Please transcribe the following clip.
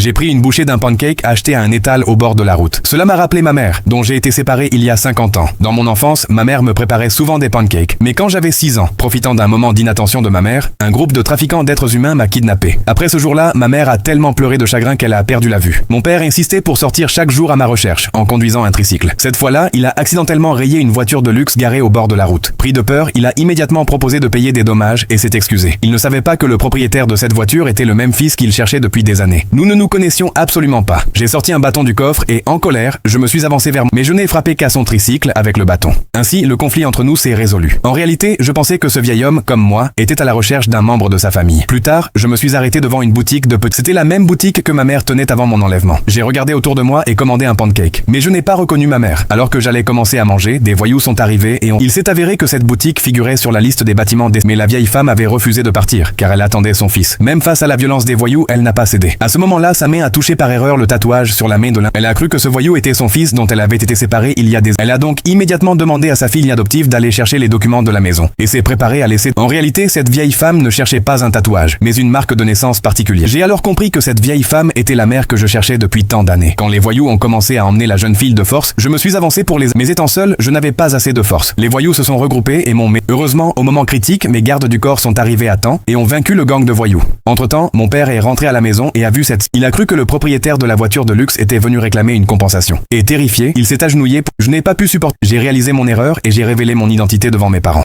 J'ai pris une bouchée d'un pancake acheté à un étal au bord de la route. Cela m'a rappelé ma mère, dont j'ai été séparé il y a 50 ans. Dans mon enfance, ma mère me préparait souvent des pancakes. Mais quand j'avais 6 ans, profitant d'un moment d'inattention de ma mère, un groupe de trafiquants d'êtres humains m'a kidnappé. Après ce jour-là, ma mère a tellement pleuré de chagrin qu'elle a perdu la vue. Mon père insistait pour sortir chaque jour à ma recherche, en conduisant un tricycle. Cette fois-là, il a accidentellement rayé une voiture de luxe garée au bord de la route. Pris de peur, il a immédiatement proposé de payer des dommages et s'est excusé. Il ne savait pas que le propriétaire de cette voiture était le même fils qu'il cherchait depuis des années. Nous ne nous connaissions absolument pas. J'ai sorti un bâton du coffre et, en colère, je me suis avancé vers moi. Mais je n'ai frappé qu'à son tricycle avec le bâton. Ainsi, le conflit entre nous s'est résolu. En réalité, je pensais que ce vieil homme, comme moi, était à la recherche d'un membre de sa famille. Plus tard, je me suis arrêté devant une boutique de petits. C'était la même boutique que ma mère tenait avant mon enlèvement. J'ai regardé autour de moi et commandé un pancake. Mais je n'ai pas reconnu ma mère. Alors que j'allais commencer à manger, des voyous sont arrivés et il s'est avéré que cette boutique figurait sur la liste des bâtiments mais la vieille femme avait refusé de partir, car elle attendait son fils. Même face à la violence des voyous, elle n'a pas cédé. À ce moment-là, sa main a touché par erreur le tatouage sur la main de l'un. Elle a cru que ce voyou était son fils dont elle avait été séparée il y a des années. Elle a donc immédiatement demandé à sa fille adoptive d'aller chercher les documents de la maison, et s'est préparée à laisser. En réalité, cette vieille femme ne cherchait pas un tatouage, mais une marque de naissance particulière. J'ai alors compris que cette vieille femme était la mère que je cherchais depuis tant d'années. Quand les voyous ont commencé à emmener la jeune fille de force, je me suis avancé pour les... Mais étant seul, je n'avais pas assez de force. Les voyous se sont regroupés et m'ont... Heureusement, au moment critique, mes gardes du corps sont arrivés à temps et ont vaincu le gang de voyous. Entre-temps, mon père est rentré à la maison et a vu cette... Il a cru que le propriétaire de la voiture de luxe était venu réclamer une compensation. Et terrifié, il s'est agenouillé. Je n'ai pas pu supporter. J'ai réalisé mon erreur et j'ai révélé mon identité devant mes parents.